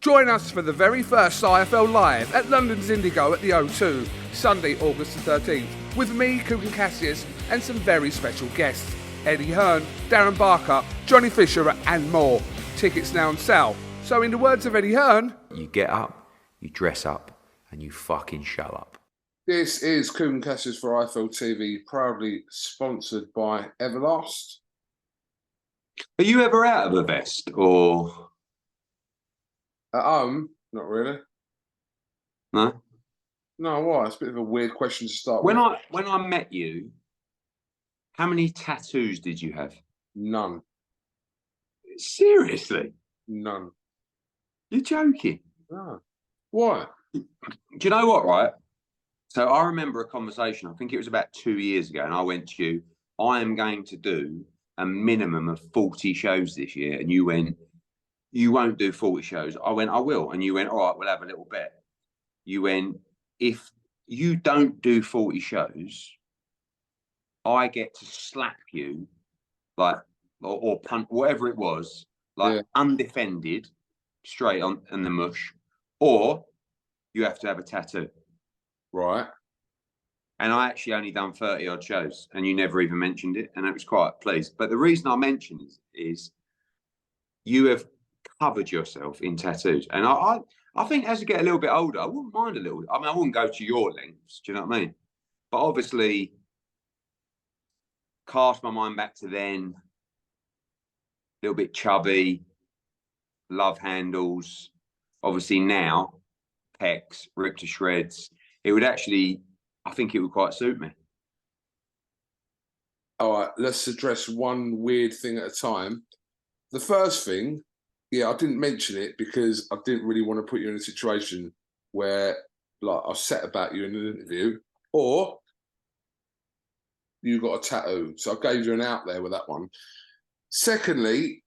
Join us for the very first IFL Live at London's Indigo at the O2, Sunday, August the 13th, with me, KUGAN CASSIUS, and some very special guests, Eddie Hearn, Darren Barker, Johnny Fisher, and more. Tickets now on sale. So in the words of Eddie Hearn, you get up, you dress up, and you fucking show up. This is KUGAN CASSIUS for IFL TV, proudly sponsored by Everlast. Are you ever out of a vest, or...? At home? Not really. No? No, why? It's a bit of a weird question to start with. with. When I met you, how many tattoos did you have? None. Seriously? None. You're joking? No. Why? Do you know what, right? So I remember a conversation, I think it was about 2 years ago, and I went to you, I am going to do a minimum of 40 shows this year. And you went, you won't do 40 shows. I went, I will. And you went, all right, we'll have a little bet. You went, if you don't do 40 shows, I get to slap you, like, or punt, whatever it was, like undefended, straight on in the mush, or you have to have a tattoo. Right. And I actually only done 30 odd shows, and you never even mentioned it, and I was quite pleased. But the reason I mention is you have covered yourself in tattoos, and I think as you get a little bit older, I wouldn't mind a little. I mean, I wouldn't go to your lengths. Do you know what I mean? But obviously, cast my mind back to then. A little bit chubby, love handles. Obviously now, pecs ripped to shreds. It would actually, I think it would quite suit me. All right, let's address one weird thing at a time. The first thing, I didn't mention it because I didn't really want to put you in a situation where, like, I said about you in an interview, or you got a tattoo. So I gave you an out there with that one. Secondly,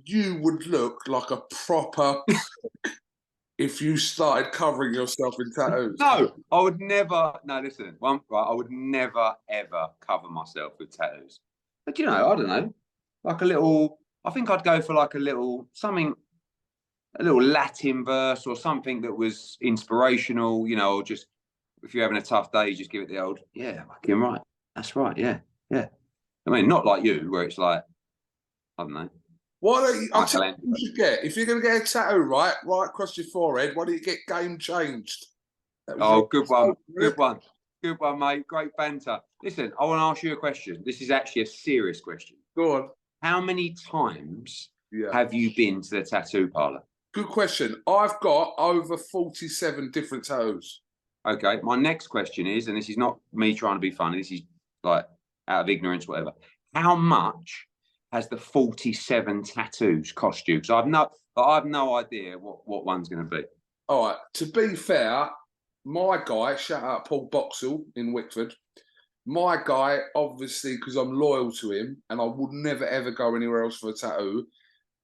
you would look like a proper if you started covering yourself in tattoos. No, I would never. No, listen, I would never ever cover myself with tattoos. But you know, I don't know, like a little. I think I'd go for like a little something, a little Latin verse or something that was inspirational. You know, or just if you're having a tough day, just give it the old, yeah, fucking right. That's right, yeah. I mean, not like you, where it's like, I don't know. Why don't you? I'll tell you what you should get. If you're going to get a tattoo right across your forehead, why don't you get Game Changed? Oh, good one. Good one. Good one, mate. Great banter. Listen, I want to ask you a question. This is actually a serious question. Go on. How many times have you been to the tattoo parlour? Good question. I've got over 47 different tattoos. Okay. My next question is, and this is not me trying to be funny, this is like out of ignorance, whatever. How much has the 47 tattoos cost you? Because I have no idea what one's going to be. All right. To be fair, my guy, shout out Paul Boxall in Wickford, my guy, obviously, because I'm loyal to him and I would never, ever go anywhere else for a tattoo,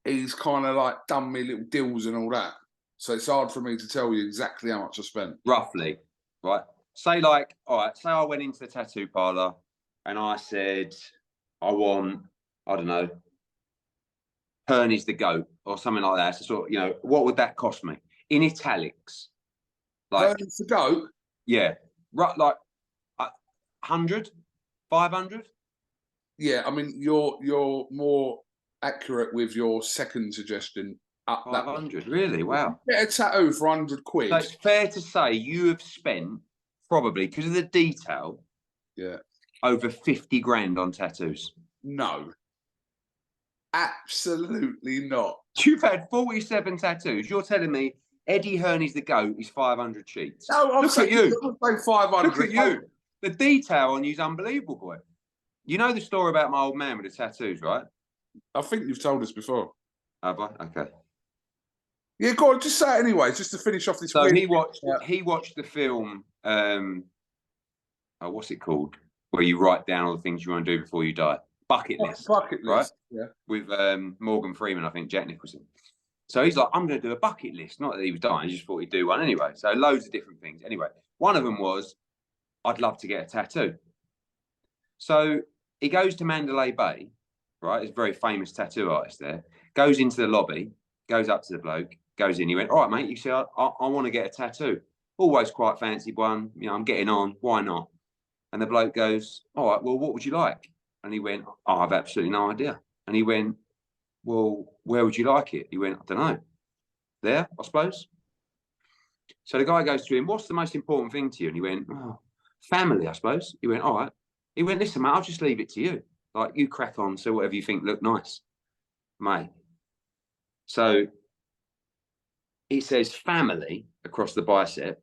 he's kind of like done me little deals and all that. So it's hard for me to tell you exactly how much I spent. Roughly, right? Say like, all right, say I went into the tattoo parlour and I said, I want, I don't know, Hearn is the GOAT or something like that. So sort of, you know, what would that cost me? In italics. Like, Hearn is the GOAT? Yeah. Right, like 100, 500? Yeah, I mean, you're more accurate with your second suggestion. Up 500, really? Wow. Get a tattoo for 100 quid. So it's fair to say you have spent probably, because of the detail, over 50 grand on tattoos. No. Absolutely not. You've had 47 tattoos. You're telling me Eddie Hearn is the GOAT is 500 sheets. No, I'm Look saying, at you. I'm saying 500. Look at you. The detail on you is unbelievable, boy. You know the story about my old man with the tattoos, right? I think you've told us before. Have I? Okay. Yeah, go on. Just say it anyway, just to finish off this. So he watched the film. What's it called? Where you write down all the things you want to do before you die. Bucket list. Bucket list. Right? Yeah. With Morgan Freeman, I think Jack Nicholson. So he's like, I'm going to do a bucket list. Not that he was dying, he just thought he'd do one anyway. So loads of different things. Anyway, one of them was, I'd love to get a tattoo. So he goes to Mandalay Bay, right? He's a very famous tattoo artist there. Goes into the lobby, goes up to the bloke, goes in. He went, all right, mate. You see, I want to get a tattoo. Always quite fancied one. You know, I'm getting on. Why not? And the bloke goes, all right, well, what would you like? And he went, oh, I've absolutely no idea. And he went, well, where would you like it? He went, I don't know. There, I suppose. So the guy goes to him, what's the most important thing to you? And he went, oh, family, I suppose. He went, all right. He went, listen, mate, I'll just leave it to you. Like, you crack on, so whatever you think look nice, mate. So it says family across the bicep.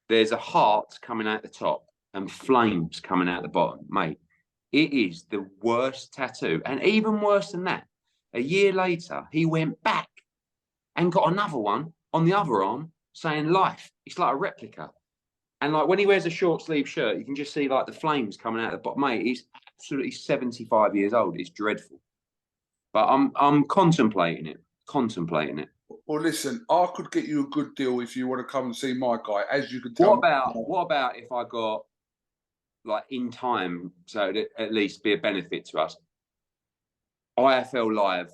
There's a heart coming out the top and flames coming out the bottom, mate. It is the worst tattoo. And even worse than that, a year later, he went back and got another one on the other arm saying life. It's like a replica. And like when he wears a short sleeve shirt, you can just see like the flames coming out the bottom. Mate, he's absolutely 75 years old. It's dreadful. But I'm contemplating it. Well, listen, I could get you a good deal if you want to come and see my guy, as you can tell. What about if I got like in time, so it'd at least be a benefit to us? IFL Live,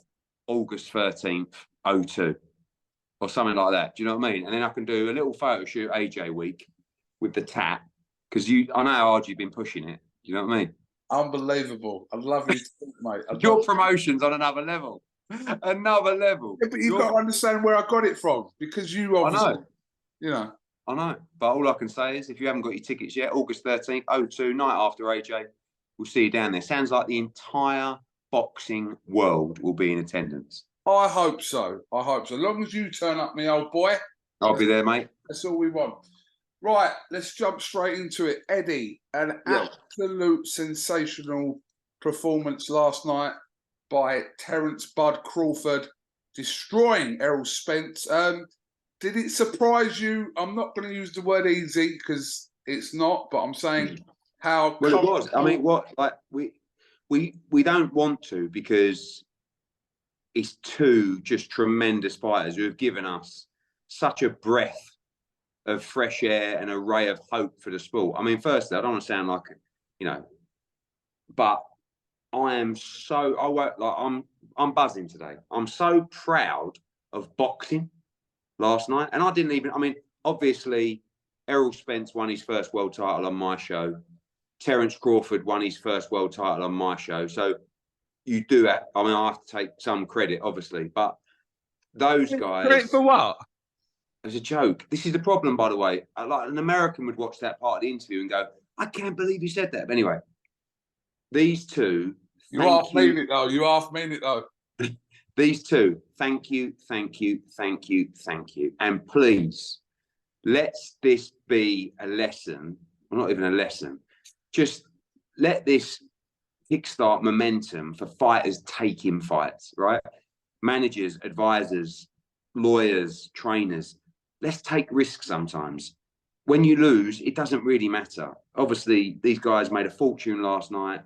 August 13th, 02, or something like that. Do you know what I mean? And then I can do a little photo shoot AJ week with the tat, because I know how hard you've been pushing it. Do you know what I mean? Unbelievable. I love you, mate. Your promotion's on another level. Another level. Yeah, but you've got to understand where I got it from, because you obviously, I know. You know. I know. But all I can say is, if you haven't got your tickets yet, August 13th, 02, night after AJ, we'll see you down there. Sounds like the entire boxing world will be in attendance. I hope so. I hope so. As long as you turn up, me old boy. I'll be there, mate. That's all we want. Right, let's jump straight into it. Eddie, an absolute sensational performance last night by Terence Bud Crawford, destroying Errol Spence. Did it surprise you? I'm not going to use the word easy because it's not, but I'm saying how. Well, it was. I mean, we don't want to, because it's two just tremendous fighters who have given us such a breath of fresh air and a ray of hope for the sport. I mean, firstly, I don't want to sound like, you know, but I am so, I'm buzzing today. I'm so proud of boxing last night. And I didn't even, I mean, obviously, Errol Spence won his first world title on my show. Terence Crawford won his first world title on my show. So you do have, I mean, I have to take some credit, obviously, but those guys. Credit for what? As a joke. This is the problem, by the way. Like an American would watch that part of the interview and go, I can't believe you said that. But anyway, these two. You half mean it, though. You half mean it, though. These two, thank you. And please, let's this be a lesson. Well, not even a lesson. Just let this kickstart momentum for fighters taking fights, right? Managers, advisors, lawyers, trainers. Let's take risks sometimes. When you lose, it doesn't really matter. Obviously, these guys made a fortune last night.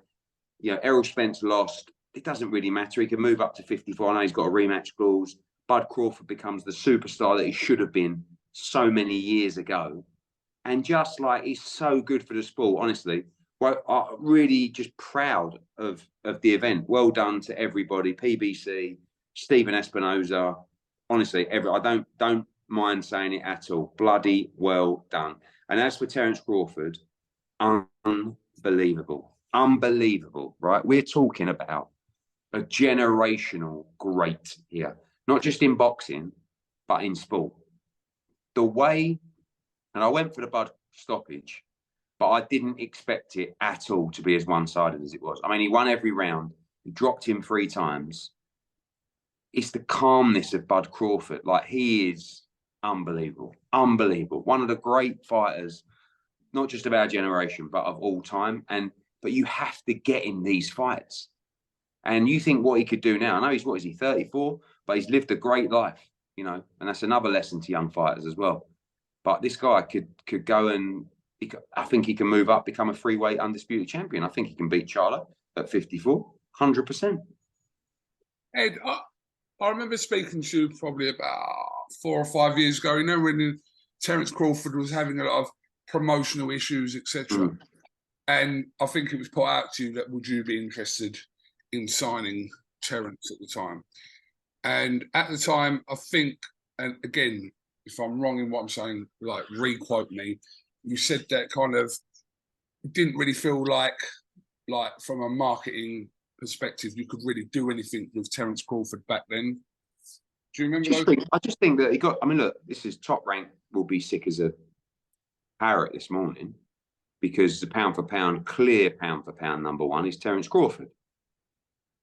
You know, Errol Spence lost. It doesn't really matter. He can move up to 54. I know he's got a rematch clause. Bud Crawford becomes the superstar that he should have been so many years ago. And just like, he's so good for the sport, honestly. Well, I'm really just proud of the event. Well done to everybody. PBC, Stephen Espinoza. Honestly, I don't mind saying it at all. Bloody well done. And as for Terence Crawford, unbelievable, right? We're talking about a generational great here, not just in boxing, but in sport. The way, and I went for the Bud stoppage, but I didn't expect it at all to be as one-sided as it was. I mean, he won every round. He dropped him 3 times. It's the calmness of Bud Crawford. Like, he is unbelievable. One of the great fighters, not just of our generation, but of all time. But you have to get in these fights. And you think what he could do now. I know he's, 34? But he's lived a great life, you know, and that's another lesson to young fighters as well. But this guy could go and, I think he can move up, become a free-weight undisputed champion. I think he can beat Charlo at 54, 100%. Ed, I remember speaking to you probably about 4 or 5 years ago, you know, when Terence Crawford was having a lot of promotional issues, etc. And I think it was put out to you that would you be interested in signing Terence at the time? And at the time, I think and again, if I'm wrong in what I'm saying, like re-quote me, you said that kind of didn't really feel like from a marketing perspective, you could really do anything with Terence Crawford back then. Do you remember those? I just think that he got. I mean, look, this is Top Rank will be sick as a parrot this morning because the pound for pound, clear pound for pound number one is Terence Crawford.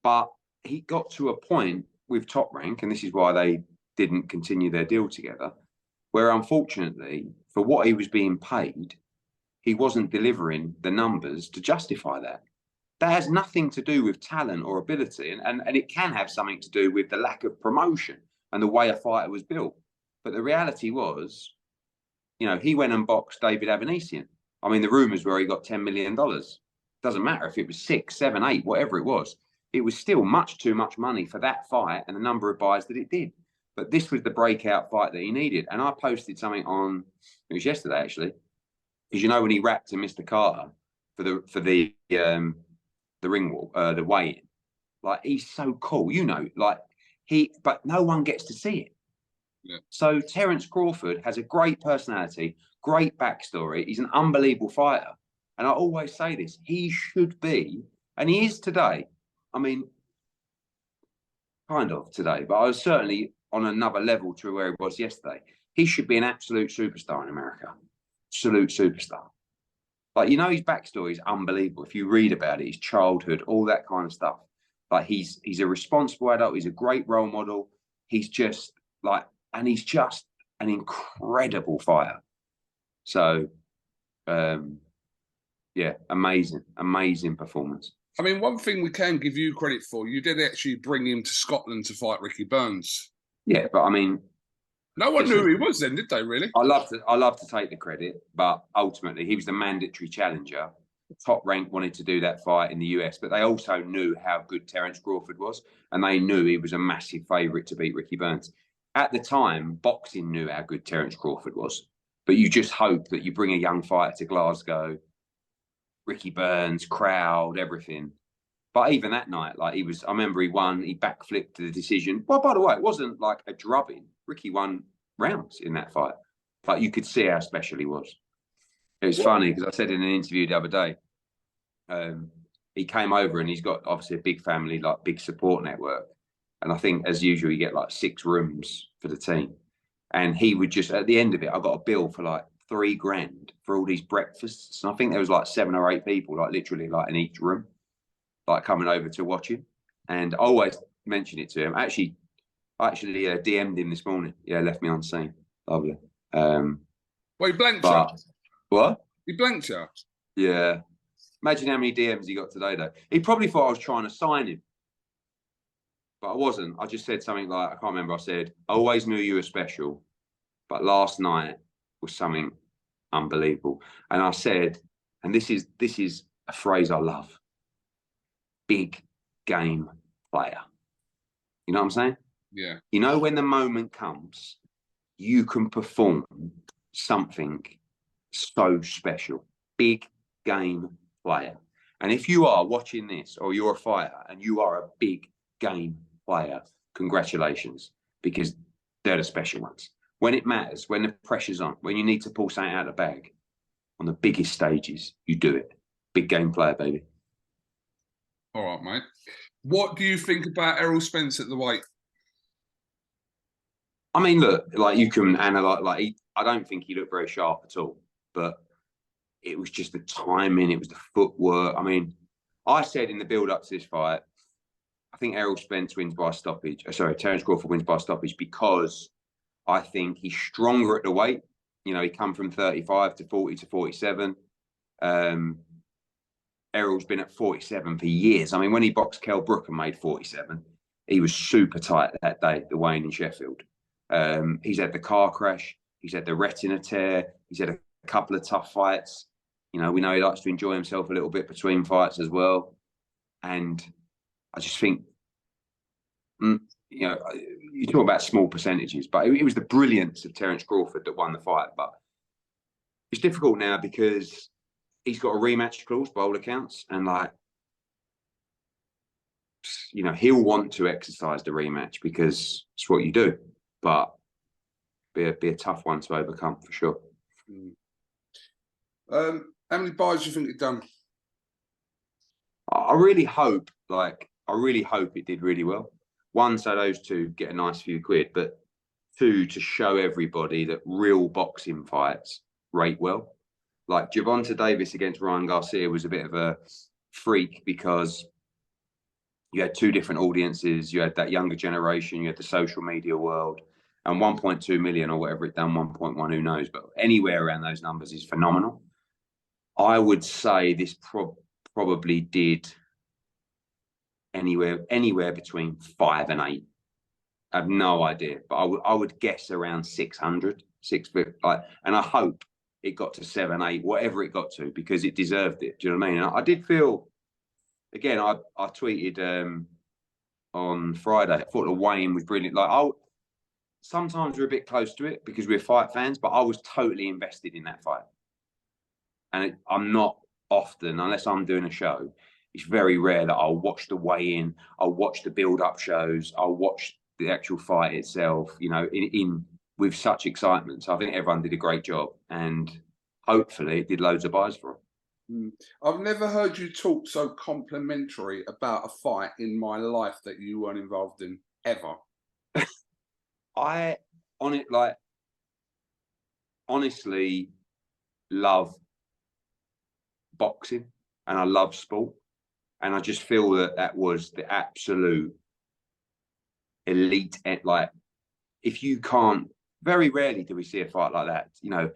But he got to a point with Top Rank, and this is why they didn't continue their deal together, where unfortunately, for what he was being paid, he wasn't delivering the numbers to justify that. That has nothing to do with talent or ability, and it can have something to do with the lack of promotion and the way a fighter was built. But the reality was, you know, he went and boxed David Avanesian. I mean, the rumours were he got $10 million. Doesn't matter if it was 6, 7, 8, whatever it was. It was still much too much money for that fight and the number of buys that it did. But this was the breakout fight that he needed. And I posted something on, it was yesterday actually, because you know when he rapped to Mr. Carter for the ring walk, the weigh-in, like he's so cool, you know, like but no one gets to see it. Yeah. So Terence Crawford has a great personality, great backstory. He's an unbelievable fighter. And I always say this, he should be, and he is today. I mean, kind of today, but I was certainly on another level to where he was yesterday. He should be an absolute superstar in America. Absolute superstar. Like, you know, his backstory is unbelievable. If you read about it, his childhood, all that kind of stuff. Like, he's a responsible adult. He's a great role model. He's just like, and he's just an incredible fighter. So, yeah, amazing performance. I mean, one thing we can give you credit for, you did actually bring him to Scotland to fight Ricky Burns. Yeah, but I mean, no one knew who he was then, did they? Really? I love to take the credit, but ultimately he was the mandatory challenger. Top Rank wanted to do that fight in the US, but they also knew how good Terence Crawford was, and they knew he was a massive favourite to beat Ricky Burns. At the time, boxing knew how good Terence Crawford was, but you just hope that you bring a young fighter to Glasgow, Ricky Burns, crowd, everything. But even that night, like I remember he won, he backflipped to the decision. Well, by the way, it wasn't like a drubbing. Ricky won rounds in that fight. But you could see how special he was. It was funny because I said in an interview the other day, he came over and he's got obviously a big family, like big support network. And I think as usual, you get like 6 rooms for the team. And he would just, at the end of it, I got a bill for like $3,000 for all these breakfasts. And I think there was like 7 or 8 people, like literally like in each room, like coming over to watch him. And I always mention it to him. I actually DM'd him this morning. Yeah, left me on scene. Lovely. Well, he blanked you. What? He blanked you. Yeah. Imagine how many DMs he got today, though. He probably thought I was trying to sign him. But I wasn't. I just said something like, I can't remember. I said, I always knew you were special, but last night was something unbelievable. And I said, and this is a phrase I love, big game player. You know what I'm saying? Yeah. You know, when the moment comes, you can perform something so special. Big game player. And if you are watching this or you're a fighter and you are a big game player, congratulations, because they're the special ones. When it matters, when the pressure's on, when you need to pull something out of the bag, on the biggest stages, you do it. Big game player, baby. All right, mate. What do you think about Errol Spence at the weight? I mean, look, like you can analyse, I don't think he looked very sharp at all, but it was just the timing, it was the footwork. I mean, I said in the build-up to this fight, I think Errol Spence wins by stoppage. Terence Crawford wins by stoppage because I think he's stronger at the weight. You know, he come from 35 to 40 to 47. Errol's been at 47 for years. I mean, when he boxed Kell Brook and made 47, he was super tight that day, the weigh-in in Sheffield. He's had the car crash. He's had the retina tear. He's had a couple of tough fights. You know, we know he likes to enjoy himself a little bit between fights as well. And I just think, you know, you talk about small percentages, but it was the brilliance of Terence Crawford that won the fight. But it's difficult now because he's got a rematch clause by all accounts. And like, you know, he'll want to exercise the rematch because it's what you do. But be a tough one to overcome for sure. How many buys do you think you've done? I really hope it did really well. One, so those two get a nice few quid, but two, to show everybody that real boxing fights rate well. Like Gervonta Davis against Ryan Garcia was a bit of a freak because you had two different audiences. You had that younger generation, you had the social media world, and 1.2 million or whatever it done, 1.1, who knows, but anywhere around those numbers is phenomenal. I would say this probably did anywhere between 5 and 8. I have no idea, but I would guess around 600, and I hope it got to 7, 8, whatever it got to, because it deserved it. Do you know what I mean? And I did feel, again, I tweeted on Friday, I thought the weigh-in was brilliant. Like, sometimes we're a bit close to it because we're fight fans, but I was totally invested in that fight. And I'm not often, unless I'm doing a show, it's very rare that I'll watch the weigh-in, I'll watch the build-up shows, I'll watch the actual fight itself, you know, in with such excitement. So I think everyone did a great job, and hopefully it did loads of buys for them. I've never heard you talk so complimentary about a fight in my life that you weren't involved in, ever. I honestly love boxing and I love sport, and I just feel that was the absolute elite. Like, if you can't, very rarely do we see a fight like that, you know.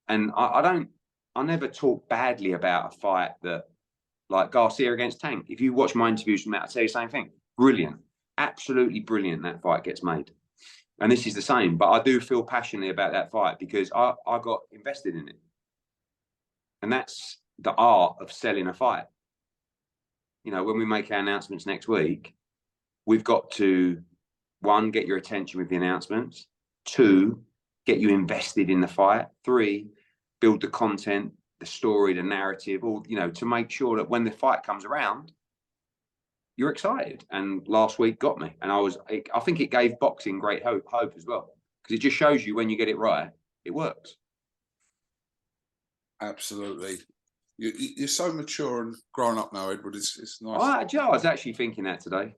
And I never talk badly about a fight that, like Garcia against Tank. If you watch my interviews from that, I say the same thing. Brilliant, absolutely brilliant. That fight gets made, and this is the same. But I do feel passionately about that fight because I got invested in it, and that's the art of selling a fight. You know, when we make our announcements next week, we've got to, 1, get your attention with the announcements. 2, get you invested in the fight. 3, build the content, the story, the narrative, all, you know, to make sure that when the fight comes around, you're excited. And last week got me, and I think it gave boxing great hope as well, because it just shows you when you get it right, it works. Absolutely. You're so mature and grown up now, Edward. It's nice. I was actually thinking that today.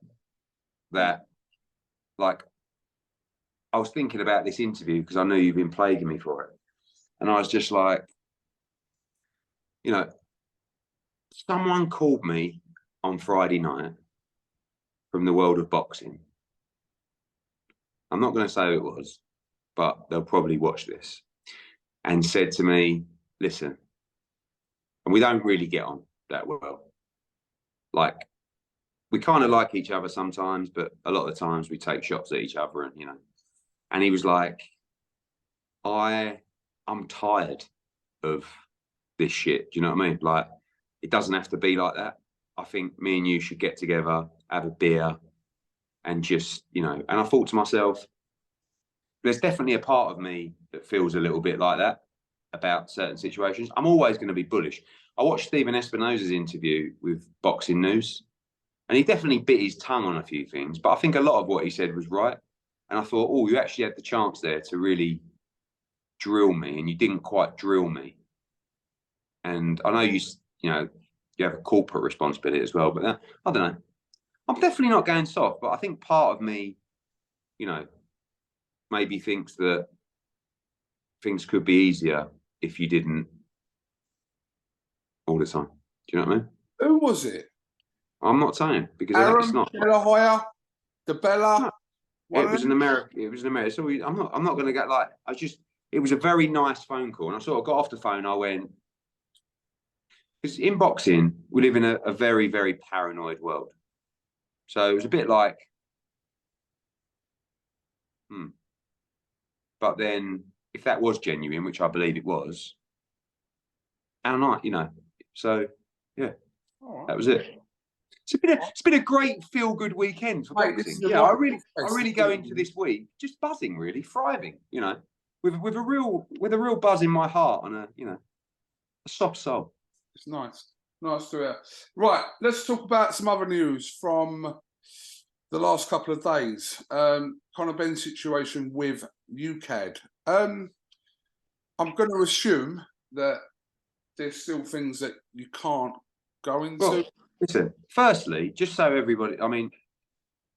That, like, I was thinking about this interview because I knew you've been plaguing me for it. And I was just like, you know, someone called me on Friday night from the world of boxing. I'm not going to say who it was, but they'll probably watch this. And said to me, listen, and we don't really get on that well. Like, we kind of like each other sometimes, but a lot of the times we take shots at each other, and, you know. And he was like, I'm tired of this shit. Do you know what I mean? Like, it doesn't have to be like that. I think me and you should get together, have a beer, and just, you know. And I thought to myself, there's definitely a part of me that feels a little bit like that about certain situations. I'm always going to be bullish. I watched Stephen Espinosa's interview with Boxing News, and he definitely bit his tongue on a few things, but I think a lot of what he said was right. And I thought, oh, you actually had the chance there to really drill me, and you didn't quite drill me. And I know you know, you have a corporate responsibility as well, but I don't know. I'm definitely not going soft, but I think part of me, you know, maybe thinks that things could be easier if you didn't all the time. Do you know what I mean? Who was it? I'm not saying, because it's not. De La Hoya, DeBella. No, it was an American. It was an American. So I'm not going to get like. It was a very nice phone call, and I sort of got off the phone. I went, because in boxing we live in a very, very paranoid world. So it was a bit like, But then, if that was genuine, which I believe it was, and I, you know, so yeah, that was it. It's been a great feel-good weekend for boxing. Yeah, I really go into this week just buzzing, really thriving. You know, with a real buzz in my heart and a soft soul. It's nice to hear. Right, let's talk about some other news from the last couple of days. Conor Benn situation with UKAD. I'm going to assume that there's still things that you can't go into. Well, listen, firstly, just so everybody, I mean,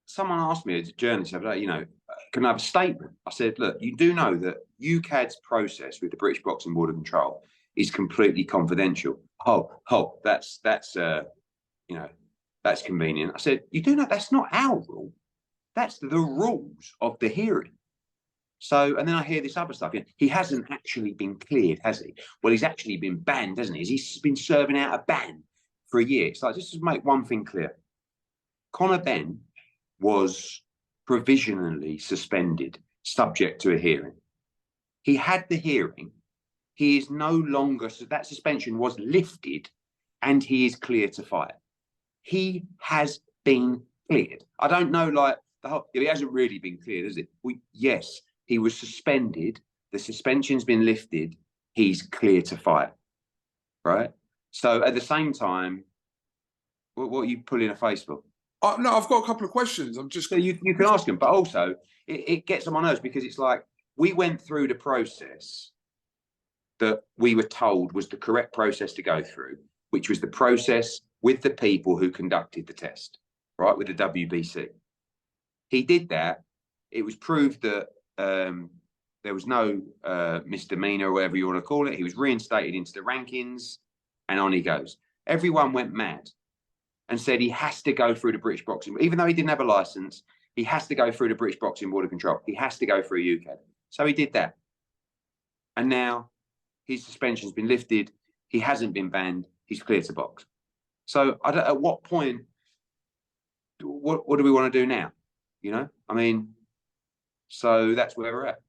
someone asked me as a journalist, you know, can I have a statement? I said, look, you do know that UKAD's process with the British Boxing Board of Control is completely confidential. That's you know, that's convenient. I said, you do know that's not our rule. That's the rules of the hearing. So, and then I hear this other stuff. You know, he hasn't actually been cleared, has he? Well, he's actually been banned, hasn't he? He's been serving out a ban for a year. It's like, just to make one thing clear. Conor Benn was provisionally suspended, subject to a hearing. He had the hearing. He is no longer, so that suspension was lifted and he is clear to fight. He has been cleared. I don't know, like, he hasn't really been cleared, has it? Yes, he was suspended. The suspension's been lifted. He's clear to fight, right? So at the same time, what are you pulling a face for? No, I've got a couple of questions. I'm just... So you can ask him, but also it gets on my nerves because it's like we went through the process that we were told was the correct process to go through, which was the process with the people who conducted the test, right, with the WBC. He did that. It was proved that there was no misdemeanor or whatever you want to call it. He was reinstated into the rankings and on he goes. Everyone went mad and said he has to go through the British Boxing, even though he didn't have a license, he has to go through the British Boxing Board of Control. He has to go through UKAD. So he did that. And now his suspension's been lifted. He hasn't been banned. He's clear to box. So at what point, what do we want to do now? You know, I mean, so that's where we're at.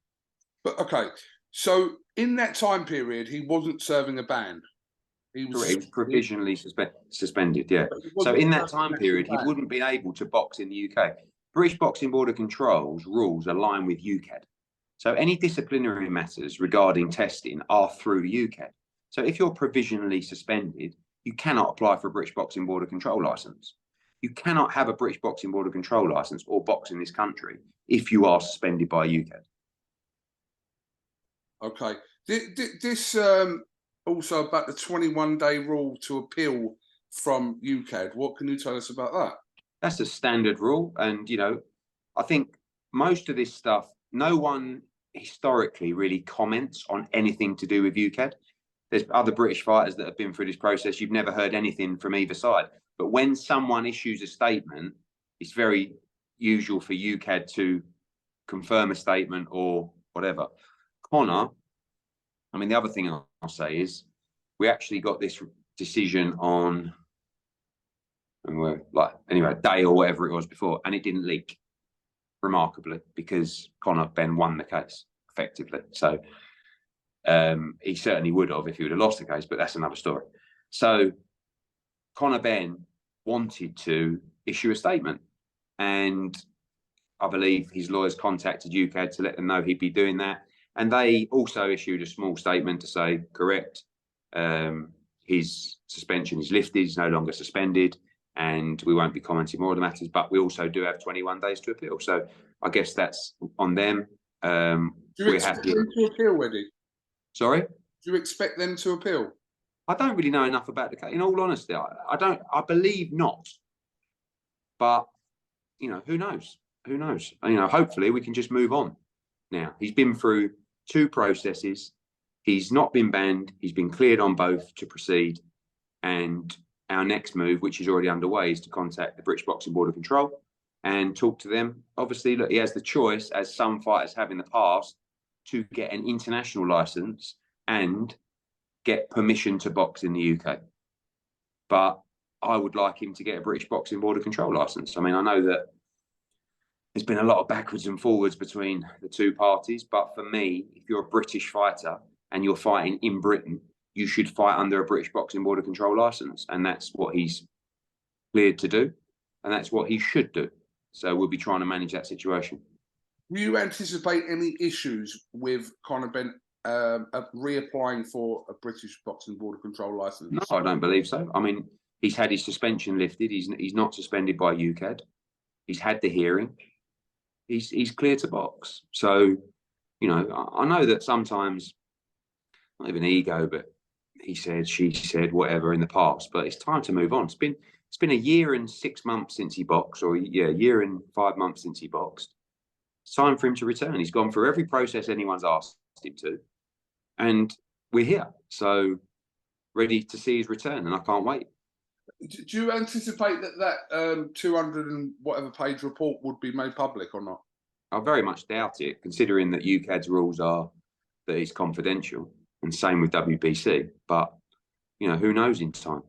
But okay, so in that time period, he wasn't serving a ban. He was provisionally suspended, yeah. So in that time period, he wouldn't be able to box in the UK. British Boxing Board of Control's rules align with UKAD. So any disciplinary matters regarding testing are through UKAD. So if you're provisionally suspended, you cannot apply for a British Boxing Board of Control licence. You cannot have a British Boxing Board of Control licence or box in this country if you are suspended by UKAD. Okay. This also about the 21-day rule to appeal from UKAD. What can you tell us about that? That's a standard rule. And, you know, I think most of this stuff, no one historically really comments on anything to do with UKAD. There's other British fighters that have been through this process. You've never heard anything from either side. But when someone issues a statement, it's very usual for UKAD to confirm a statement or whatever. Conor, I mean, the other thing I'll say is we actually got this decision on, like, anyway, a day or whatever it was before, and it didn't leak, remarkably, because Conor Benn won the case effectively. So he certainly would have if he would have lost the case, but that's another story. So Conor Benn wanted to issue a statement, and I believe his lawyers contacted UKAD to let them know he'd be doing that. And they also issued a small statement to say, correct, his suspension is lifted, he's no longer suspended, and we won't be commenting more on the matters, but we also do have 21 days to appeal. So I guess that's on them. Do you expect them to appeal, Eddie? Sorry? Do you expect them to appeal? I don't really know enough about the case. In all honesty, I believe not. But, you know, who knows? Who knows? You know, hopefully we can just move on now. He's been through 2 processes. He's not been banned. He's been cleared on both to proceed. And our next move, which is already underway, is to contact the British Boxing Board of Control and talk to them. Obviously, look, he has the choice, as some fighters have in the past, to get an international license and get permission to box in the UK. But I would like him to get a British Boxing Board of Control license. I mean, I know that there's been a lot of backwards and forwards between the 2 parties, but for me, if you're a British fighter and you're fighting in Britain, you should fight under a British Boxing Board of Control license, and that's what he's cleared to do, and that's what he should do. So we'll be trying to manage that situation. Do you anticipate any issues with Conor Benn reapplying for a British Boxing Board of Control license? No, I don't believe so. I mean, he's had his suspension lifted. He's not suspended by UKAD. He's had the hearing. he's clear to box. So, you know, I know that sometimes, not even ego, but he said, she said, whatever in the past, but it's time to move on. It's been a year and 6 months since he boxed, or yeah, a year and 5 months since he boxed. It's time for him to return. He's gone through every process anyone's asked him to, and we're here. So ready to see his return, and I can't wait. Do you anticipate that 200 and whatever page report would be made public or not? I very much doubt it, considering that UKAD's rules are that it's confidential, and same with WBC. But, you know, who knows in time?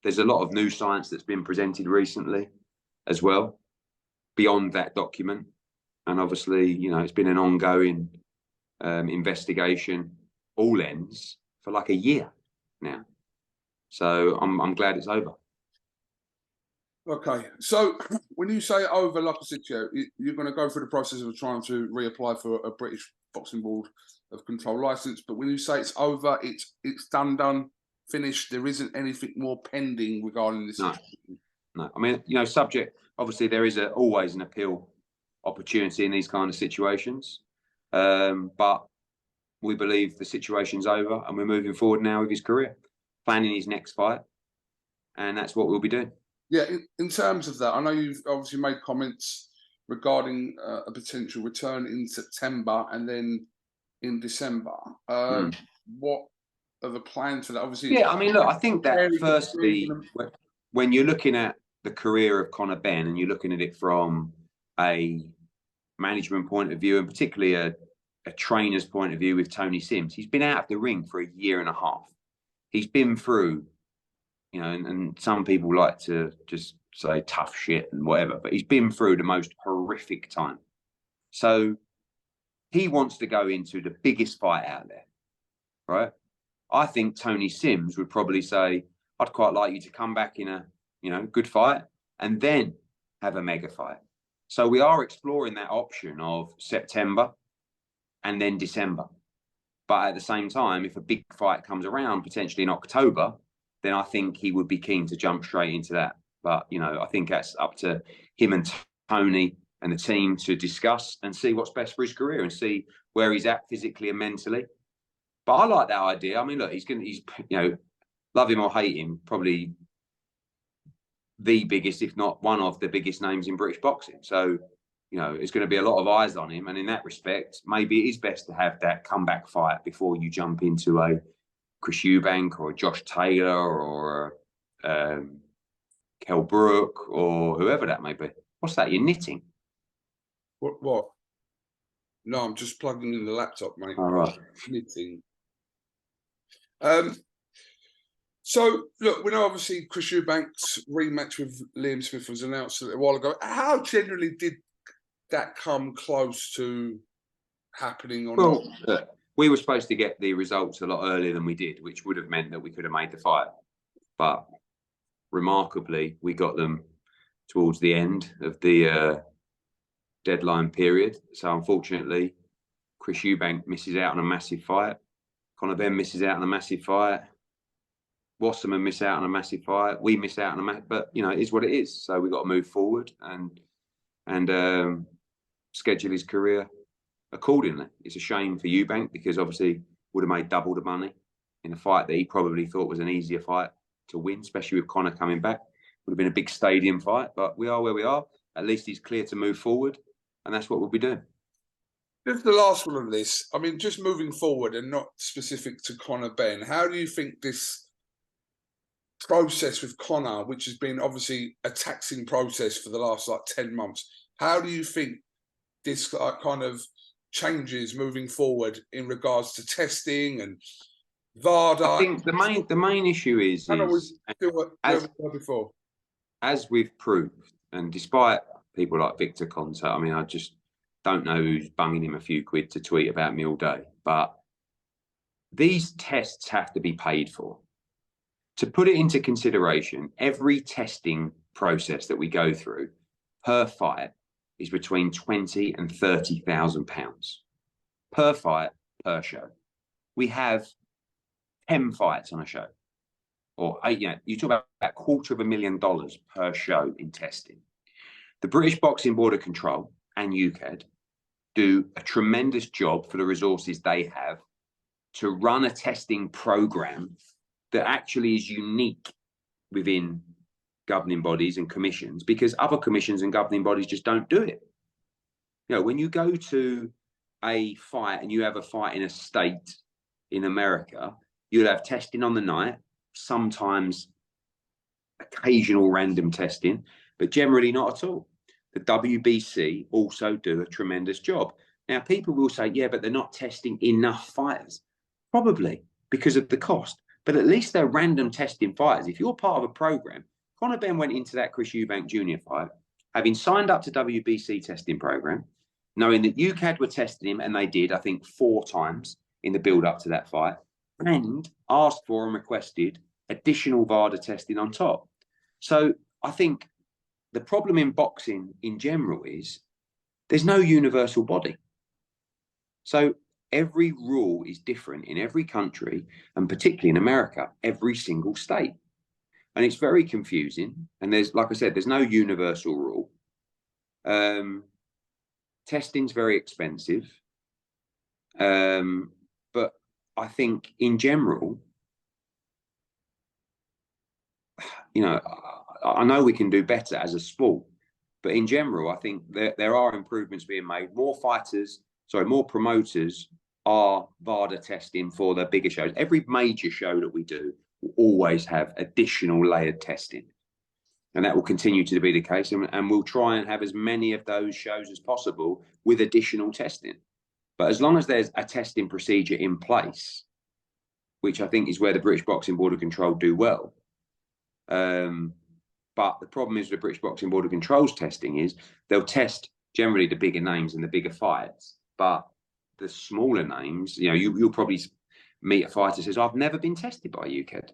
There's a lot of new science that's been presented recently as well, beyond that document. And obviously, you know, it's been an ongoing investigation, all ends, for like a year now. So I'm glad it's over. Okay, so when you say over, like I said to you, you're going to go through the process of trying to reapply for a British Boxing Board of Control license. But when you say it's over, it's done, finished. There isn't anything more pending regarding this. No. I mean, you know, subject. Obviously, there is always an appeal opportunity in these kind of situations, but we believe the situation's over, and we're moving forward now with his career, planning his next fight, and that's what we'll be doing. Yeah, in terms of that, I know you've obviously made comments regarding a potential return in September and then in December. What are the plans for that? Obviously, yeah, I mean, look, I think that firstly, when you're looking at the career of Conor Benn and you're looking at it from a management point of view, and particularly a trainer's point of view with Tony Sims, he's been out of the ring for a year and a half. He's been through, you know, and some people like to just say tough shit and whatever, but he's been through the most horrific time. So he wants to go into the biggest fight out there, right? I think Tony Sims would probably say, I'd quite like you to come back in a, you know, good fight and then have a mega fight. So we are exploring that option of September and then December. But at the same time, if a big fight comes around, potentially in October, then I think he would be keen to jump straight into that. But, you know, I think that's up to him and Tony and the team to discuss and see what's best for his career and see where he's at physically and mentally. But I like that idea. I mean, look, he's you know, love him or hate him, probably the biggest, if not one of the biggest names in British boxing. So, you know, it's going to be a lot of eyes on him. And in that respect, maybe it is best to have that comeback fight before you jump into a Chris Eubank or Josh Taylor or Kell Brook or whoever that may be. What's that? You're knitting? What? No, I'm just plugging in the laptop, mate. All right. Knitting. So, look, we know obviously Chris Eubank's rematch with Liam Smith was announced a little while ago. How generally did that come close to happening or not? We were supposed to get the results a lot earlier than we did, which would have meant that we could have made the fight. But remarkably, we got them towards the end of the deadline period. So unfortunately, Chris Eubank misses out on a massive fight. Conor Benn misses out on a massive fight. Wasserman miss out on a massive fight. We miss out on a massive, but you know, it is what it is. So we've got to move forward and schedule his career accordingly. It's a shame for Eubank because obviously would have made double the money in a fight that he probably thought was an easier fight to win, especially with Conor coming back. Would have been a big stadium fight, but we are where we are. At least he's clear to move forward, and that's what we'll be doing. Just the last one of this. I mean, just moving forward and not specific to Conor Benn, how do you think this process with Conor, which has been obviously a taxing process for the last 10 months, how do you think this kind of changes moving forward in regards to testing and VADA? I think the main issue is as we've proved, and despite people like Victor Conte, I mean, I just don't know who's bunging him a few quid to tweet about me all day, but these tests have to be paid for. To put it into consideration, every testing process that we go through per fight is between £20,000 and £30,000 per fight, per show. We have 10 fights on a show, or 8, you know, you talk about $250,000 per show in testing. The British Boxing Board of Control and UKAD do a tremendous job for the resources they have to run a testing program that actually is unique within governing bodies and commissions, because other commissions and governing bodies just don't do it. You know, when you go to a fight and you have a fight in a state in America, you'll have testing on the night, sometimes occasional random testing, but generally not at all. The WBC also do a tremendous job. Now, people will say, yeah, but they're not testing enough fighters. Probably because of the cost, but at least they're random testing fighters. If you're part of a program, Conor Benn went into that Chris Eubank Jr. fight, having signed up to WBC testing program, knowing that UKAD were testing him, and they did, I think, 4 times in the build up to that fight, and asked for and requested additional VADA testing on top. So I think the problem in boxing in general is there's no universal body. So every rule is different in every country, and particularly in America, every single state. And it's very confusing. And there's, like I said, there's no universal rule. Testing's very expensive. But I think in general, you know, I know we can do better as a sport, but in general, I think there are improvements being made. More promoters are VADA testing for the bigger shows. Every major show that we do will always have additional layered testing. And that will continue to be the case. And we'll try and have as many of those shows as possible with additional testing. But as long as there's a testing procedure in place, which I think is where the British Boxing Board of Control do well. But the problem is with the British Boxing Board of Control's testing is they'll test generally the bigger names and the bigger fights. But the smaller names, you know, you'll probably meet a fighter who says, I've never been tested by UKAD.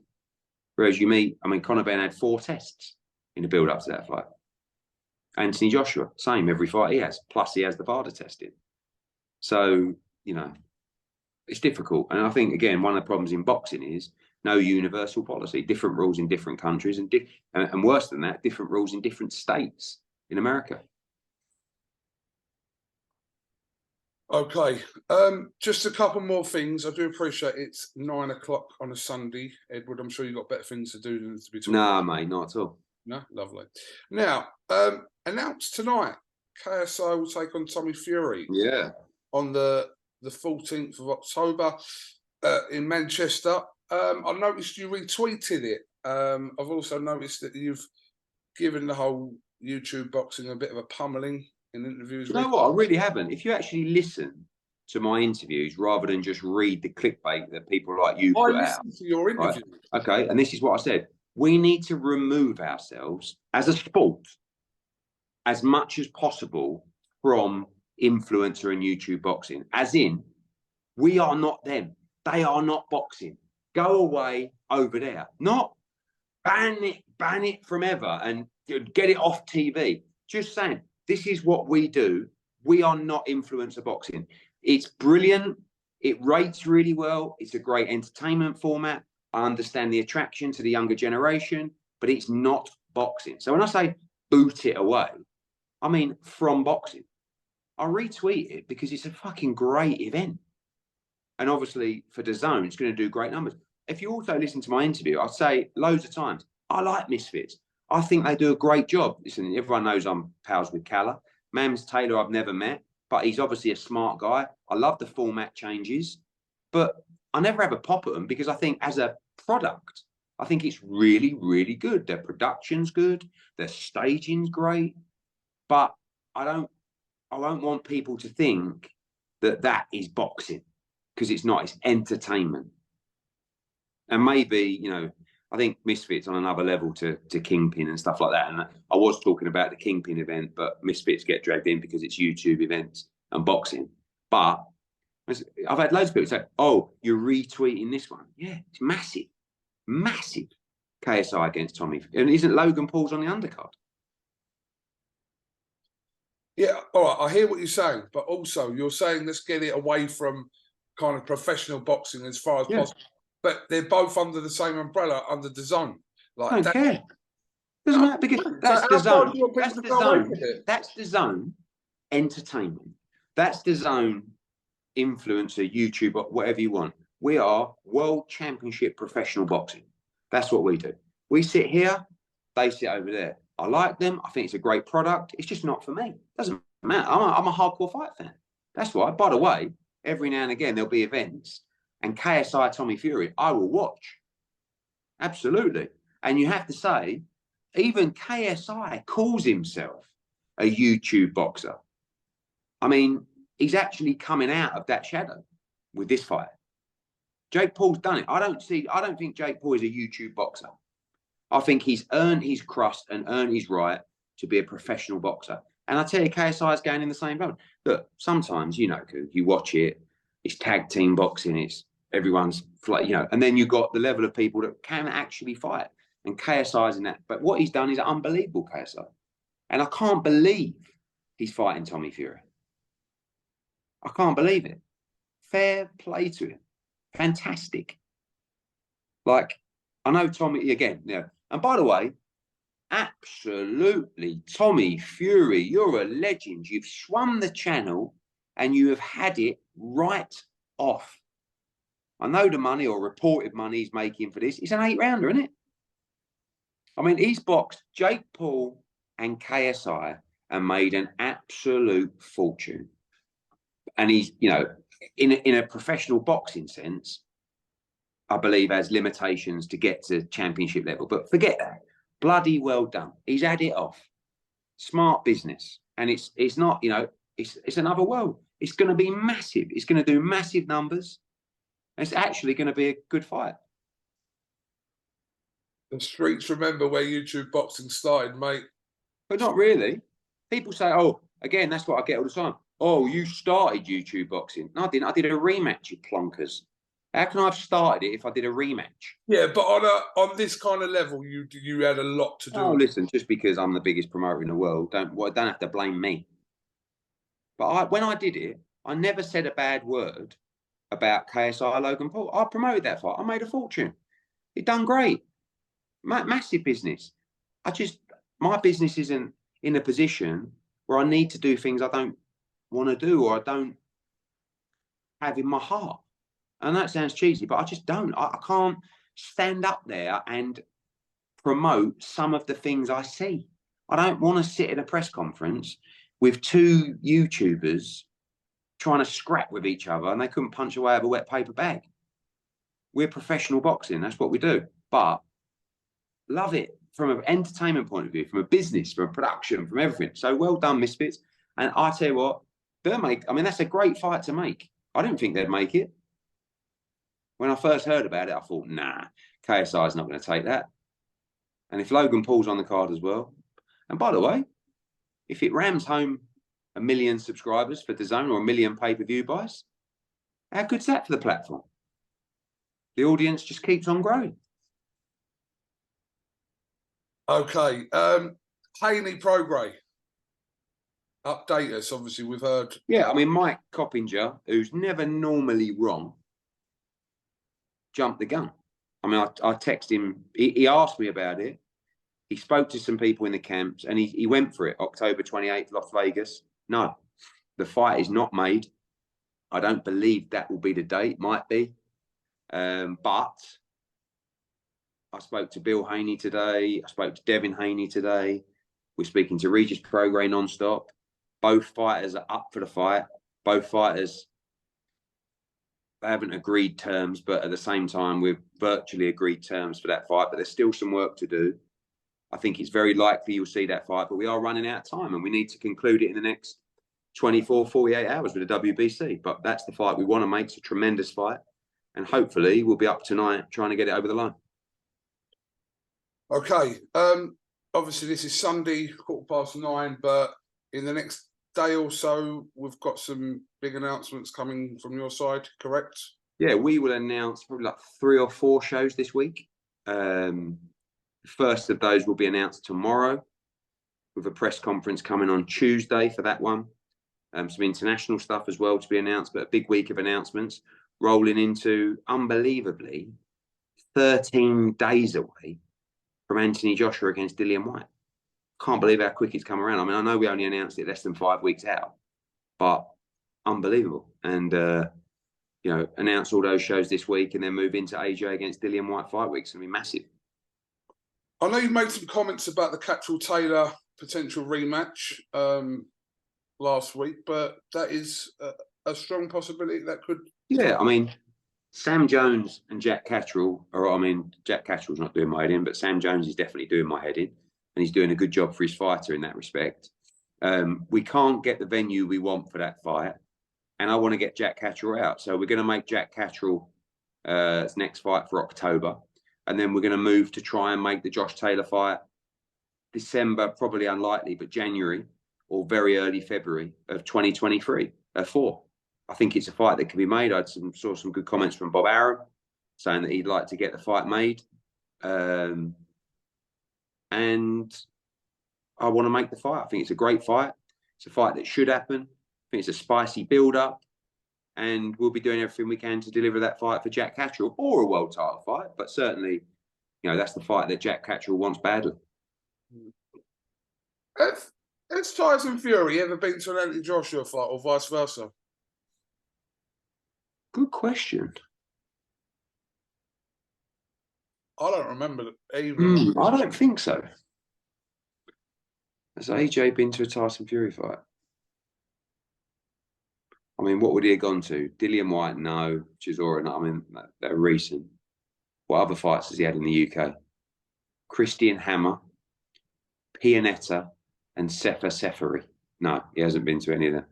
Whereas you meet, I mean, Conor Benn had 4 tests in the build up to that fight. Anthony Joshua, same every fight he has, plus he has the VADA testing. So, you know, it's difficult. And I think, again, one of the problems in boxing is no universal policy, different rules in different countries, and worse than that, different rules in different states in America. Okay, just a couple more things. I do appreciate it's 9 o'clock on a Sunday, Edward. I'm sure you've got better things to do than to be talking. No, mate, not at all. No, lovely. Now, announced tonight, KSI will take on Tommy Fury. Yeah. On the 14th of October in Manchester. I noticed you retweeted it. I've also noticed that you've given the whole YouTube boxing a bit of a pummeling in interviews. You know what? I really haven't. If you actually listen to my interviews rather than just read the clickbait that people like you put out. I listened to your interview. Right? Okay, and this is what I said. We need to remove ourselves as a sport as much as possible from influencer and YouTube boxing. As in, we are not them. They are not boxing. Go away over there. Not ban it from ever and get it off TV. Just saying, this is what we do. We are not influencer boxing. It's brilliant. It rates really well. It's a great entertainment format. I understand the attraction to the younger generation, but it's not boxing. So when I say boot it away, I mean from boxing. I retweet it because it's a fucking great event. And obviously for DAZN, it's going to do great numbers. If you also listen to my interview, I say loads of times, I like Misfits. I think they do a great job. Listen, everyone knows I'm pals with Calla. Mams Taylor I've never met, but he's obviously a smart guy. I love the format changes, but I never have a pop at them because I think as a product, I think it's really, really good. Their production's good. Their staging's great. But I don't want people to think that that is boxing because it's not. It's entertainment. And maybe, you know, I think Misfits on another level to Kingpin and stuff like that. And I was talking about the Kingpin event, but Misfits get dragged in because it's YouTube events and boxing. But I've had loads of people say, oh, you're retweeting this one. Yeah, it's massive. Massive. KSI against Tommy. And isn't Logan Paul's on the undercard? Yeah, all right, I hear what you're saying, but also you're saying let's get it away from kind of professional boxing as far as possible. But they're both under the same umbrella, under DAZN. Like, I don't care. Doesn't matter because that's DAZN. That's DAZN. That's DAZN. entertainment. That's the zone, influencer, YouTube, whatever you want. We are world championship professional boxing. That's what we do. We sit here, they sit over there. I like them. I think it's a great product. It's just not for me. Doesn't matter. I'm a hardcore fight fan. That's why. By the way, every now and again there'll be events, and KSI Tommy Fury, I will watch. Absolutely. And you have to say, even KSI calls himself a YouTube boxer. I mean, he's actually coming out of that shadow with this fight. Jake Paul's done it. I don't think Jake Paul is a YouTube boxer. I think he's earned his crust and earned his right to be a professional boxer. And I tell you, KSI is going in the same boat. Look, sometimes, you know, you watch it, it's tag team boxing, it's everyone's, you know, and then you've got the level of people that can actually fight. And KSI's in that. But what he's done is unbelievable, KSI. And I can't believe he's fighting Tommy Fury. I can't believe it. Fair play to him. Fantastic. Like, I know Tommy, again, you know, and by the way, absolutely, Tommy Fury, you're a legend. You've swum the channel and you have had it right off. I know the money or reported money he's making for this. It's an 8-rounder, isn't it? I mean, he's boxed Jake Paul and KSI and made an absolute fortune. And he's, you know, in a professional boxing sense, I believe has limitations to get to championship level. But forget that. Bloody well done. He's had it off. Smart business. And it's not, you know, it's another world. It's going to be massive. It's going to do massive numbers. And it's actually going to be a good fight. The streets remember where YouTube boxing started, mate. But not really. People say, oh, again, that's what I get all the time. Oh, you started YouTube boxing. No, I didn't. I did a rematch, you plonkers. How can I have started it if I did a rematch? Yeah, but on this kind of level, you had a lot to do. Oh, listen, just because I'm the biggest promoter in the world, don't have to blame me. But when I did it, I never said a bad word about KSI Logan Paul. I promoted that fight. I made a fortune. It done great. Massive business. My business isn't in a position where I need to do things I don't want to do or I don't have in my heart. And that sounds cheesy, but I just don't. I can't stand up there and promote some of the things I see. I don't want to sit in a press conference with two YouTubers trying to scrap with each other and they couldn't punch away with a wet paper bag. We're professional boxing. That's what we do. But love it from an entertainment point of view, from a business, from a production, from everything. So well done, Misfits. And I tell you what, I mean, that's a great fight to make. I didn't think they'd make it. When I first heard about it, I thought, nah, KSI's not going to take that. And if Logan Paul's on the card as well, and by the way, if it rams home 1 million subscribers for DAZN or 1 million pay-per-view buys, how good's that for the platform? The audience just keeps on growing. Okay, Haney Prograis. Update us. Obviously, we've heard. Yeah, I mean, Mike Coppinger, who's never normally wrong, jumped the gun. I mean, I texted him. He asked me about it. He spoke to some people in the camps, and he went for it. October 28th, Las Vegas. No, the fight is not made. I don't believe that will be the date. Might be, but I spoke to Bill Haney today. I spoke to Devin Haney today. We're speaking to Regis Prograis non-stop. Both fighters are up for the fight. Both fighters haven't agreed terms, but at the same time, we've virtually agreed terms for that fight. But there's still some work to do. I think it's very likely you'll see that fight, but we are running out of time and we need to conclude it in the next 24, 48 hours with the WBC. But that's the fight we want to make. It's a tremendous fight. And hopefully we'll be up tonight trying to get it over the line. Okay. Obviously, this is Sunday, 9:15, but in the next day or so, we've got some big announcements coming from your side, correct? Yeah, we will announce probably like 3 or 4 shows this week. First of those will be announced tomorrow with a press conference coming on Tuesday for that one. Some international stuff as well to be announced, but a big week of announcements rolling into, unbelievably, 13 days away from Anthony Joshua against Dillian Whyte. Can't believe how quick it's come around. I mean, I know we only announced it less than 5 weeks out, but unbelievable. And, you know, announce all those shows this week and then move into AJ against White fight week. It's going to be massive. I know you made some comments about the Catterall-Taylor potential rematch last week, but that is a strong possibility that could... Yeah, I mean, Sam Jones and Jack Catterall, Jack Catterall's not doing my head in, but Sam Jones is definitely doing my head in, and he's doing a good job for his fighter in that respect. We can't get the venue we want for that fight, and I want to get Jack Catterall out. So we're going to make Jack Catterall's next fight for October, and then we're going to move to try and make the Josh Taylor fight December, probably unlikely, but January or very early February of 2023. I think it's a fight that can be made. I saw some good comments from Bob Arum saying that he'd like to get the fight made. And I want to make the fight. I think it's a great fight. It's a fight that should happen. I think it's a spicy build-up. And we'll be doing everything we can to deliver that fight for Jack Catterall, or a world title fight. But certainly, you know, that's the fight that Jack Catterall wants badly. Has Tyson Fury ever been to an Anthony Joshua fight or vice versa? Good question. I don't remember even. I don't think so. Has AJ been to a Tyson Fury fight? I mean, what would he have gone to? White, no. Chisora, no. I mean, they're recent. What other fights has he had in the UK? Christian Hammer, Pianetta, and Ksi-Fury. No, he hasn't been to any of them.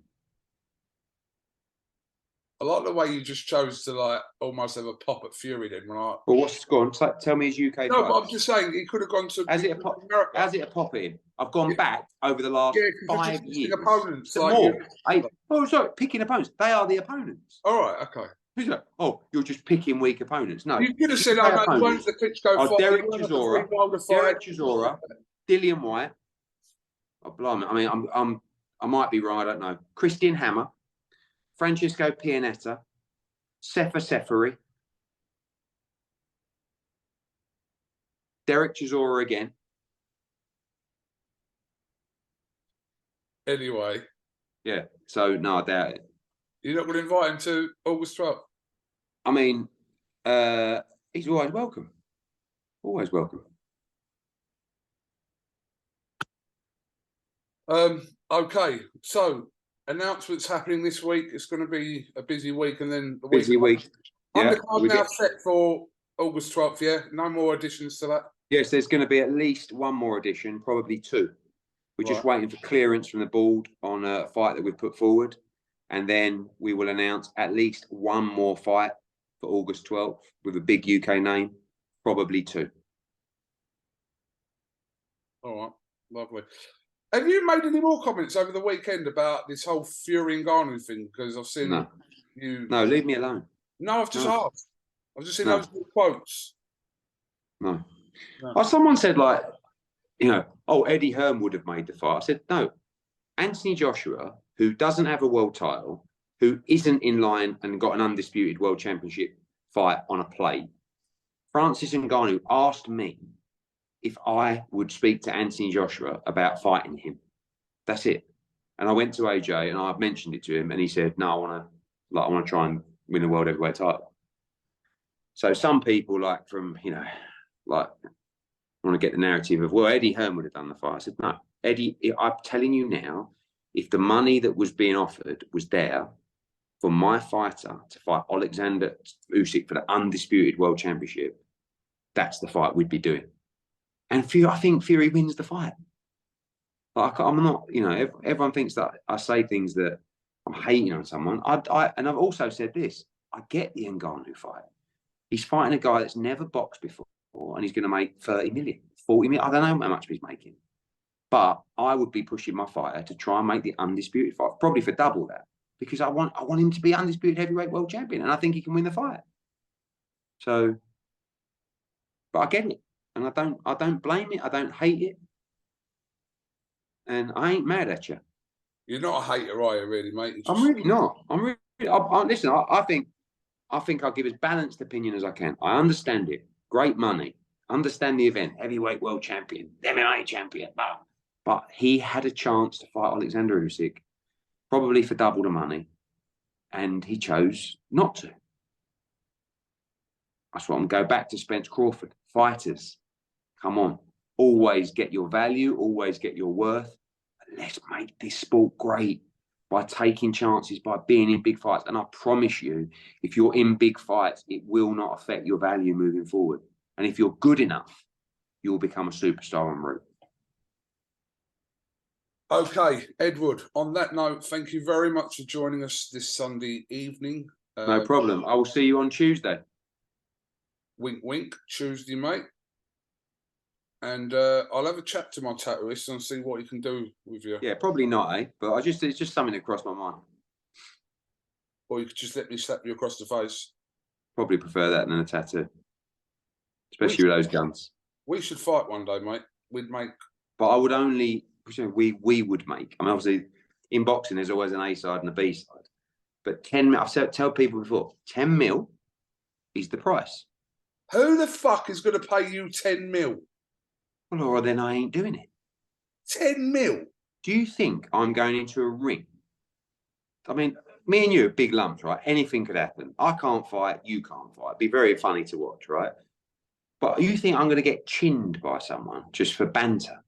I like the way you just chose to like almost have a pop at Fury then. When I... Well, what's gone? Tell me his UK. No, but I'm just saying he could have gone to. Has it a pop? Has it a pop in? I've gone back over the last 5 years. Opponents, some more. Sorry, picking opponents. They are the opponents. All right, okay. Who's that? Oh, you're just picking weak opponents. No, you could have said, "Oh, no, when's the Klitschko fight?" Derek Chisora, Dillian White. Oh, blimey. I mean, I might be wrong. I don't know. Christian Hammer, Francisco Pianetta, Ksi-Fury, Derek Chisora again. Anyway. Yeah. So no, I doubt it. You're not going to invite him to August 12th? I mean, he's always welcome. Always welcome. Okay, so announcements happening this week. It's going to be a busy week, and then the busy week. Undercard now set for August 12th. Yeah, no more additions to that. Yes, there's going to be at least one more addition, probably two. We're just waiting for clearance from the board on a fight that we've put forward, and then we will announce at least one more fight for August 12th with a big UK name, probably two. All right, lovely. Have you made any more comments over the weekend about this whole Fury and Ngannou thing? Because I've seen you. No, leave me alone. No, I've just asked. I've just seen those quotes. No. Oh, someone said, like, you know, oh, Eddie Hearn would have made the fight. I said, no. Anthony Joshua, who doesn't have a world title, who isn't in line and got an undisputed world championship fight on a plate, Francis Ngannou asked me if I would speak to Anthony Joshua about fighting him. That's it. And I went to AJ and I mentioned it to him, and he said, no, I want to try and win the world heavyweight title. So some people, like, from, you know, like, want to get the narrative of, well, Eddie Hearn would have done the fight. I said, no, Eddie, I'm telling you now, if the money that was being offered was there for my fighter to fight Alexander Usyk for the undisputed world championship, that's the fight we'd be doing. And I think Fury wins the fight. Like, I'm not, you know, everyone thinks that I say things that I'm hating on someone. And I've also said this, I get the Ngannou fight. He's fighting a guy that's never boxed before, and he's going to make 30 million, 40 million. I don't know how much he's making. But I would be pushing my fighter to try and make the undisputed fight, probably for double that, because I want him to be undisputed heavyweight world champion, and I think he can win the fight. So, but I get it, and I don't blame it. I don't hate it, and I ain't mad at you. You're not a hater, are you, really, mate? I'm really not. Listen, I think I'll give as balanced opinion as I can. I understand it. Great money. Understand the event. Heavyweight world champion. MMA champion. But he had a chance to fight Alexander Usyk, probably for double the money, and he chose not to. That's what I'm going back to Spence Crawford. Fighters, come on. Always get your value, always get your worth. Let's make this sport great by taking chances, by being in big fights. And I promise you, if you're in big fights, it will not affect your value moving forward. And if you're good enough, you'll become a superstar en route. Okay, Edward, on that note, thank you very much for joining us this Sunday evening. No problem. I will see you on Tuesday. Wink, wink, Tuesday, mate. And I'll have a chat to my tattooist and see what he can do with you. Yeah, probably not, eh? But it's just something that crossed my mind. Or you could just let me slap you across the face. Probably prefer that than a tattoo. Especially with those guns. We should fight one day, mate. We'd make... But I would only... We would make. I mean, obviously, in boxing, there's always an A side and a B side. But 10 mil, I've tell people before, 10 mil is the price. Who the fuck is going to pay you 10 mil? Well, or then I ain't doing it. 10 mil? Do you think I'm going into a ring? I mean, me and you are big lumps, right? Anything could happen. I can't fight, you can't fight. It'd be very funny to watch, right? But you think I'm going to get chinned by someone just for banter?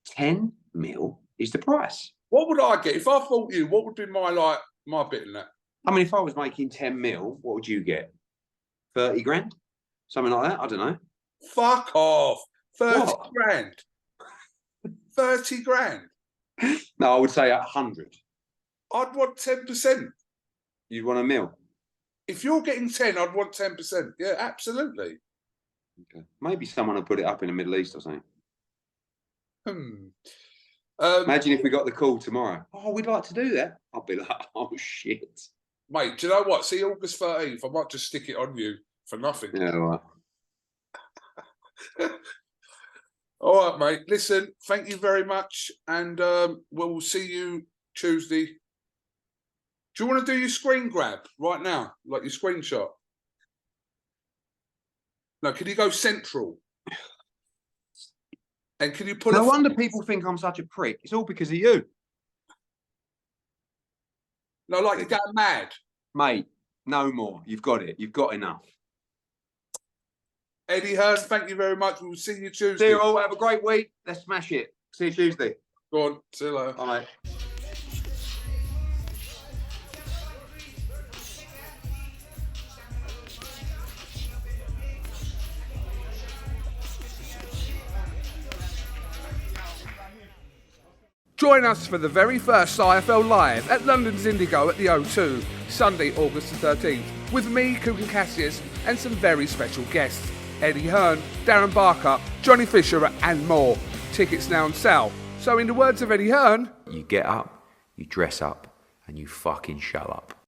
10 mil is the price. What would I get? If I fought you, what would be my bit in that? I mean, if I was making 10 mil, what would you get? 30 grand? Something like that? I don't know. Fuck off. 30 What? grand. 30 grand. No, I would say 100. I'd want 10%. You'd want a mil? If you're getting 10, I'd want 10%. Yeah, absolutely. Okay. Maybe someone will put it up in the Middle East or something. Imagine if we got the call tomorrow. Oh, we'd like to do that. I'll be like, oh, shit. Mate, do you know what? See, August 13th, I might just stick it on you for nothing. Yeah, all right. All right, mate. Listen, thank you very much. And we'll see you Tuesday. Do you want to do your screen grab right now? Like your screenshot? No, can you go central? And can you pull No wonder people think I'm such a prick. It's all because of you. No, like you're going mad. Mate, no more. You've got it. You've got enough. Eddie Hearn, thank you very much. We'll see you Tuesday. See you all. Have a great week. Let's smash it. See you Tuesday. Go on. See you later. Bye, mate. Join us for the very first IFL Live at London's Indigo at the O2, Sunday, August the 13th, with me, KUGAN CASSIUS, and some very special guests, Eddie Hearn, Darren Barker, Johnny Fisher, and more. Tickets now on sale. So in the words of Eddie Hearn, You get up, you dress up, and you fucking show up.